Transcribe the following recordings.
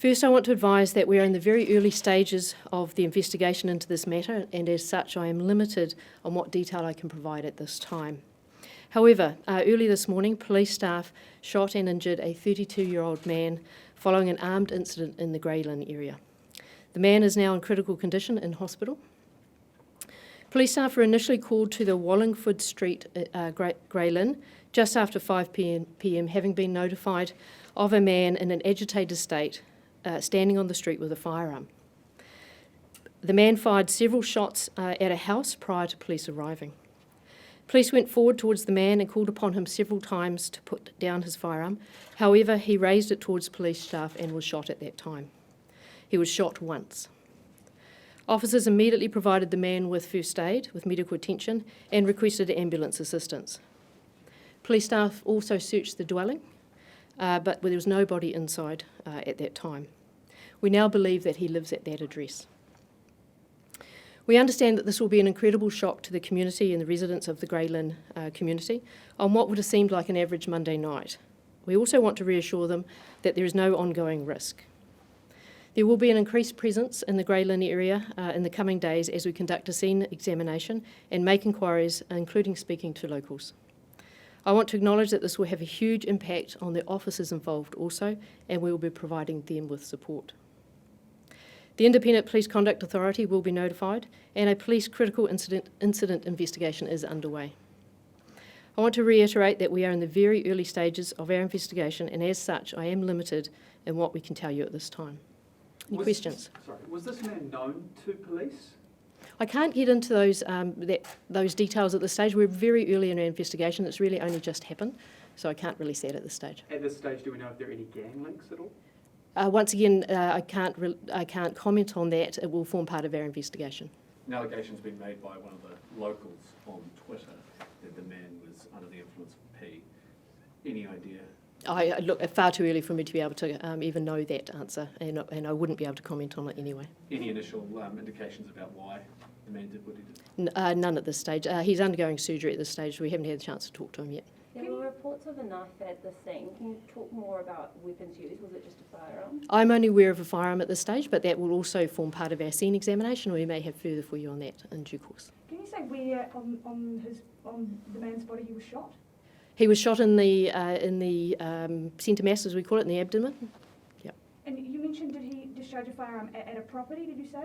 First, I want to advise that we are in the very early stages of the investigation into this matter, and as such I am limited on what detail I can provide at this time. However, early this morning, police staff shot and injured a 32-year-old man following an armed incident in the Grey Lynn area. The man is now in critical condition in hospital. Police staff were initially called to the Wallingford St, Grey Lynn, just after 5 p.m, having been notified of a man in an agitated state standing on the street with a firearm. The man fired several shots at a house prior to police arriving. Police went forward towards the man and called upon him several times to put down his firearm. However, he raised it towards police staff and was shot at that time. He was shot once. Officers immediately provided the man with first aid, with medical attention, and requested ambulance assistance. Police staff also searched the dwelling, but there was nobody inside at that time. We now believe that he lives at that address. We understand that this will be an incredible shock to the community and the residents of the Grey Lynn community on what would have seemed like an average Monday night. We also want to reassure them that there is no ongoing risk. There will be an increased presence in the Grey Lynn area in the coming days as we conduct a scene examination and make inquiries, including speaking to locals. I want to acknowledge that this will have a huge impact on the officers involved also, and we will be providing them with support. The Independent Police Conduct Authority will be notified, and a police critical incident investigation is underway. I want to reiterate that we are in the very early stages of our investigation, and as such, I am limited in what we can tell you at this time. Any questions? Was this man known to police? I can't get into those details at this stage. We're very early in our investigation. It's really only just happened, so I can't really say it at this stage. At this stage, do we know if there are any gang links at all? Once again, I can't comment on that. It will form part of our investigation. An allegation's been made by one of the locals on Twitter that the man was under the influence of P. Any idea? Look, far too early for me to be able to even know that answer, and I wouldn't be able to comment on it anyway. Any initial indications about why the man did what he did? None at this stage. He's undergoing surgery at this stage. We haven't had a chance to talk to him yet. There were reports of a knife at the scene. Can you talk more about weapons used? Was it just a firearm? I'm only aware of a firearm at this stage, but that will also form part of our scene examination. We may have further for you on that in due course. Can you say where on the man's body he was shot? He was shot in the centre mass, as we call it, in the abdomen. Yep. And you mentioned, did he discharge a firearm at a property, did you say?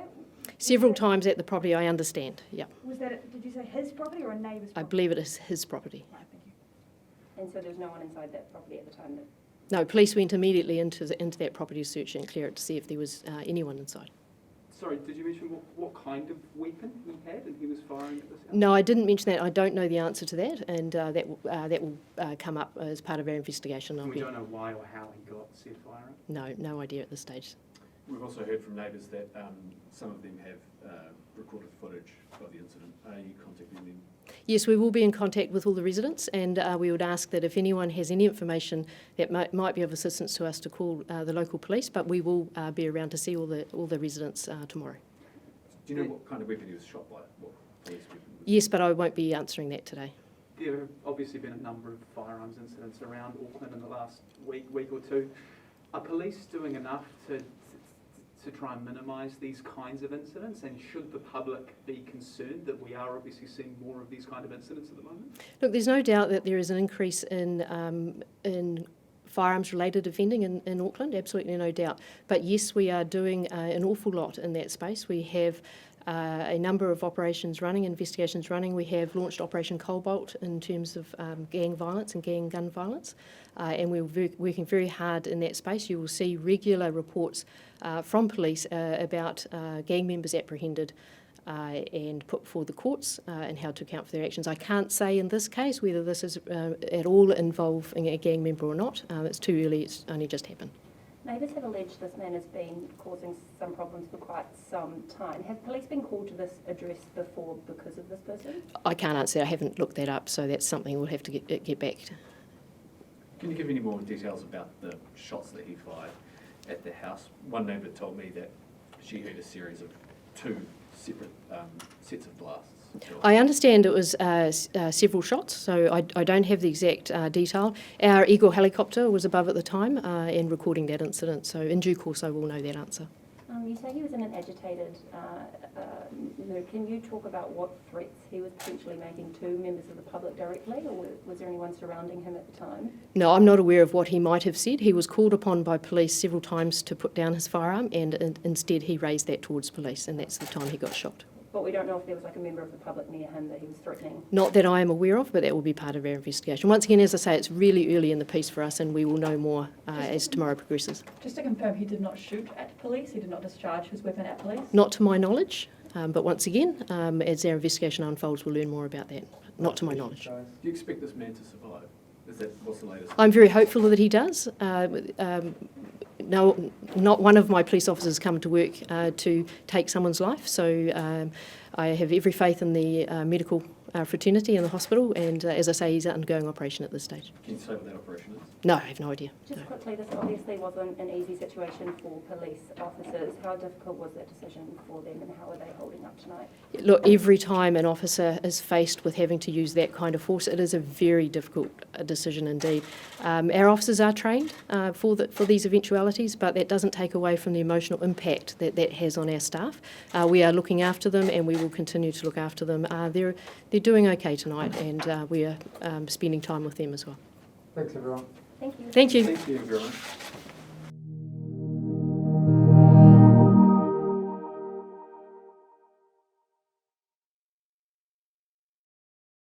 Several times at the property, I understand, yep. Was that, did you say his property or a neighbour's property? I believe it is his property. Right, thank you. And so there's no one inside that property at the time? No, police went immediately into that property to search and clear it to see if there was anyone inside. Sorry, did you mention what kind of weapon he had and he was firing at this house? No, I didn't mention that. I don't know the answer to that, and that will come up as part of our investigation. And we don't know why or how he got said firearm? No idea at this stage. We've also heard from neighbours that some of them have recorded footage of the incident. Are you contacting them? Yes, we will be in contact with all the residents, and we would ask that if anyone has any information that might be of assistance to us to call the local police, but we will be around to see all the residents tomorrow. Do you know what kind of weapon he was shot by? What police weapon? Yes, but I won't be answering that today. There have obviously been a number of firearms incidents around Auckland in the last week or two. Are police doing enough to try and minimise these kinds of incidents, and should the public be concerned that we are obviously seeing more of these kind of incidents at the moment? Look, there's no doubt that there is an increase in firearms-related offending in Auckland, absolutely no doubt. But yes, we are doing an awful lot in that space. We have a number of operations running, investigations running. We have launched Operation Cobalt in terms of gang violence and gang gun violence, and we're working very hard in that space. You will see regular reports from police about gang members apprehended and put before the courts and how to account for their actions. I can't say in this case whether this is at all involving a gang member or not. It's too early, it's only just happened. Neighbours have alleged this man has been causing some problems for quite some time. Have police been called to this address before because of this person? I can't answer. I haven't looked that up, so that's something we'll have to get back to. Can you give any more details about the shots that he fired at the house? One neighbour told me that she heard a series of two separate sets of blasts? I understand it was several shots, so I don't have the exact detail. Our Eagle helicopter was above at the time and recording that incident, so in due course I will know that answer. You say he was in an agitated mood. Can you talk about what threats he was potentially making to members of the public directly, or was there anyone surrounding him at the time? No, I'm not aware of what he might have said. He was called upon by police several times to put down his firearm, and instead he raised that towards police, and that's the time he got shot. But we don't know if there was like a member of the public near him that he was threatening. Not that I am aware of, but that will be part of our investigation. Once again, as I say, it's really early in the piece for us, and we will know more as tomorrow progresses. Just to confirm, he did not shoot at police, he did not discharge his weapon at police? Not to my knowledge, but once again, as our investigation unfolds, we'll learn more about that. Not to my knowledge. Do you expect this man to survive? What's the latest? I'm very hopeful that he does. No, not one of my police officers come to work to take someone's life, so I have every faith in the medical fraternity in the hospital, and as I say, he's undergoing operation at this stage. Can you say what that operation is? No, I have no idea. Just No. quickly, this obviously wasn't an easy situation for police officers. How difficult was that decision for them, and how are they holding up tonight? Look, every time an officer is faced with having to use that kind of force, it is a very difficult decision indeed. Our officers are trained for these eventualities, but that doesn't take away from the emotional impact that has on our staff. We are looking after them, and we will continue to look after them. They're doing okay tonight, and we are spending time with them as well. Thanks, everyone. Thank you. Thank you. Thank you, everyone.